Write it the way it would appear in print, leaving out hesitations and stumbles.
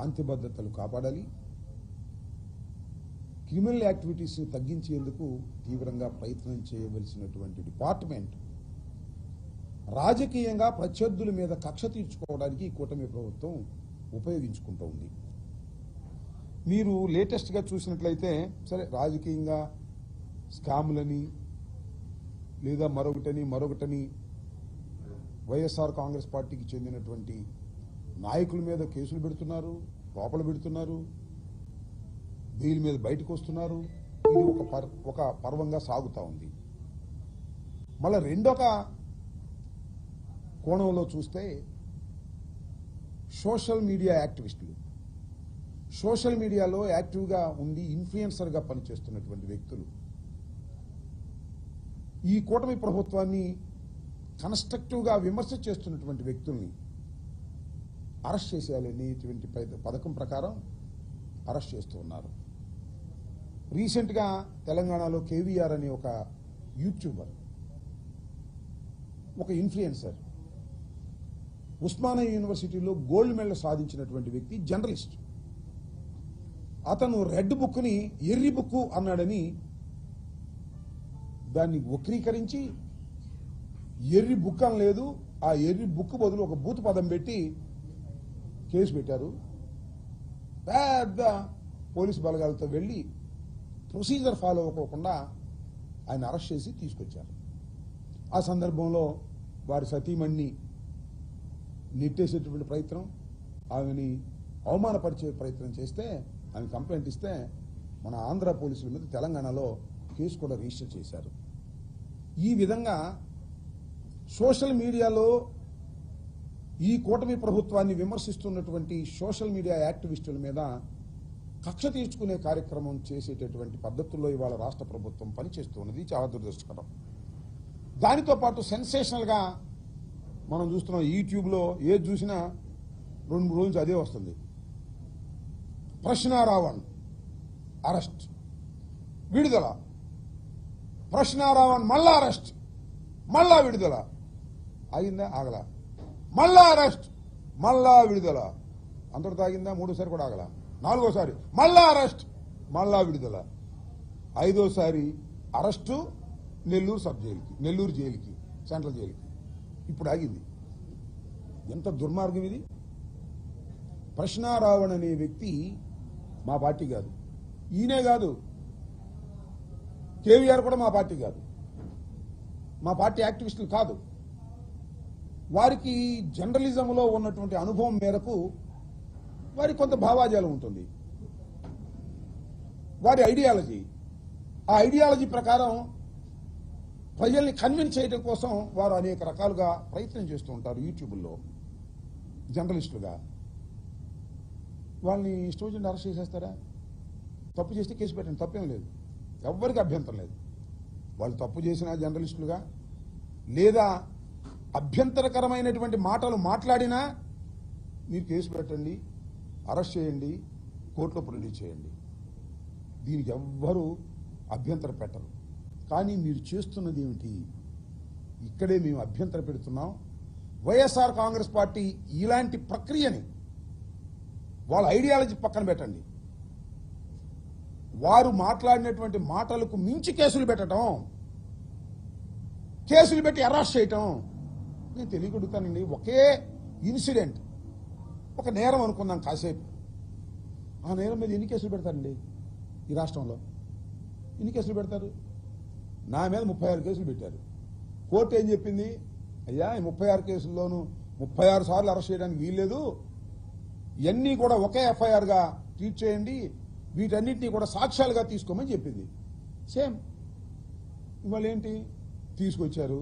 శాంతి భద్రతలు కాపాడాలి, క్రిమినల్ యాక్టివిటీస్ని తగ్గించేందుకు తీవ్రంగా ప్రయత్నం చేయవలసినటువంటి డిపార్ట్మెంట్ రాజకీయంగా ప్రత్యర్థుల మీద కక్ష తీర్చుకోవడానికి ఈ కూటమి ప్రభుత్వం ఉపయోగించుకుంటూ ఉంది. మీరు లేటెస్ట్గా చూసినట్లయితే సరే రాజకీయంగా స్కాములని లేదా మరొకటని వైఎస్ఆర్ కాంగ్రెస్ పార్టీకి చెందినటువంటి నాయకుల మీద కేసులు పెడుతున్నారు, లోపల పెడుతున్నారు, బెయిల్ మీద బయటకు వస్తున్నారు. ఇది ఒక పర్వంగా సాగుతూ ఉంది. మళ్ళీ రెండొక కోణంలో చూస్తే సోషల్ మీడియా యాక్టివిస్టులు, సోషల్ మీడియాలో యాక్టివ్గా ఉండి ఇన్ఫ్లుయెన్సర్గా పనిచేస్తున్నటువంటి వ్యక్తులు ఈ కూటమి ప్రభుత్వాన్ని కన్స్ట్రక్టివ్గా విమర్శ చేస్తున్నటువంటి వ్యక్తుల్ని అరెస్ట్ చేసేయాలనేటువంటి పథకం ప్రకారం అరెస్ట్ చేస్తూ ఉన్నారు. రీసెంట్గా తెలంగాణలో కేవీఆర్ అనే ఒక యూట్యూబర్, ఒక ఇన్ఫ్లుయెన్సర్, ఉస్మానియా యూనివర్సిటీలో గోల్డ్ మెడల్ సాధించినటువంటి వ్యక్తి, జర్నలిస్ట్. అతను రెడ్ బుక్ని ఎర్రి బుక్ అన్నాడని దాన్ని వక్రీకరించి ఎర్రి బుక్ అని లేదు, ఆ ఎర్రి బుక్ బదులు ఒక బూతు పదం పెట్టి కేసు పెట్టారు. పెద్ద పోలీసు బలగాలతో వెళ్ళి ప్రొసీజర్ ఫాలో అవ్వకుండా ఆయన అరెస్ట్ చేసి తీసుకొచ్చారు. ఆ సందర్భంలో వారి సతీమణిని నెట్టేసేటువంటి ప్రయత్నం, ఆమెని అవమానపరిచే ప్రయత్నం చేస్తే ఆమె కంప్లైంట్ ఇస్తే మన ఆంధ్ర పోలీసుల మీద తెలంగాణలో కేసు కూడా రిజిస్టర్ చేశారు. ఈ విధంగా సోషల్ మీడియాలో ఈ కూటమి ప్రభుత్వాన్ని విమర్శిస్తున్నటువంటి సోషల్ మీడియా యాక్టివిస్టుల మీద కక్ష తీర్చుకునే కార్యక్రమం చేసేటటువంటి పద్ధతుల్లో ఇవాళ రాష్ట్ర ప్రభుత్వం పనిచేస్తున్నది. చాలా దురదృష్టకరం. దానితో పాటు సెన్సేషనల్గా మనం చూస్తున్నాం, యూట్యూబ్లో ఏది చూసినా 2-3 రోజుల నుంచి అదే వస్తుంది. ప్రశ్నారావణ్ అరెస్ట్, విడుదల, ప్రశ్నారావణ్ మళ్ళా అరెస్ట్, మళ్ళా విడుదల. ఆగిందా? ఆగల. మళ్ళా అరెస్ట్, మళ్ళా విడుదల. అందరూ తాగిందా? 3సారి కూడా ఆగల. 4ఓసారి మళ్ళా అరెస్ట్, మళ్ళా విడుదల. 5ఓసారి అరెస్టు నెల్లూరు సబ్ జైలుకి, నెల్లూరు జైలుకి, సెంట్రల్ జైలుకి. ఇప్పుడు ఆగింది. ఎంత దుర్మార్గం ఇది! ప్రశ్నారావణ్ అనే వ్యక్తి మా పార్టీ కాదు, ఈయనే కాదు, కేవీఆర్ కూడా మా పార్టీ కాదు, మా పార్టీ యాక్టివిస్టులు కాదు. వారికి జర్నలిజంలో ఉన్నటువంటి అనుభవం మేరకు వారికి కొంత భావాజాలం ఉంటుంది, వారి ఐడియాలజీ. ఆ ఐడియాలజీ ప్రకారం ప్రజల్ని కన్విన్స్ చేయడం కోసం వారు అనేక రకాలుగా ప్రయత్నం చేస్తూ ఉంటారు. యూట్యూబ్లో జర్నలిస్టులుగా వాళ్ళని ఇష్టం వచ్చినట్టు అరెస్ట్ చేసేస్తారా? తప్పు చేస్తే కేసు పెట్టండి, తప్పేం లేదు, ఎవ్వరికి అభ్యంతరం లేదు. వాళ్ళు తప్పు చేసిన జర్నలిస్టులుగా లేదా అభ్యంతరకరమైనటువంటి మాటలు మాట్లాడినా మీరు కేసు పెట్టండి, అరెస్ట్ చేయండి, కోర్టులో ప్రొడ్యూస్ చేయండి. దీనికి ఎవ్వరూ అభ్యంతరం పెట్టరు. కానీ మీరు చేస్తున్నది ఏమిటి? ఇక్కడే మేము అభ్యంతరం పెడుతున్నాం. వైఎస్ఆర్ కాంగ్రెస్ పార్టీ ఇలాంటి ప్రక్రియని వాళ్ళ ఐడియాలజీ పక్కన పెట్టండి. వారు మాట్లాడినటువంటి మాటలకు మించి కేసులు పెట్టడం, కేసులు పెట్టి అరెస్ట్ చేయటం. నేను తెలియగలుగుతానండి, ఒకే ఇన్సిడెంట్, ఒక నేరం అనుకుందాం కాసేపు, ఆ నేరం మీద ఎన్ని కేసులు పెడతారండి ఈ రాష్ట్రంలో? ఎన్ని కేసులు పెడతారు? నా మీద 36 కేసులు పెట్టారు. కోర్టు ఏం చెప్పింది? అయ్యా, ఈ 36 కేసుల్లోనూ 36 సార్లు అరెస్ట్ చేయడానికి వీల్లేదు, ఇవన్నీ కూడా ఒకే ఎఫ్ఐఆర్గా ట్రీట్ చేయండి, వీటన్నిటినీ కూడా సాక్ష్యాలుగా తీసుకోమని చెప్పింది. సేమ్ ఇవాళ ఏంటి తీసుకొచ్చారు?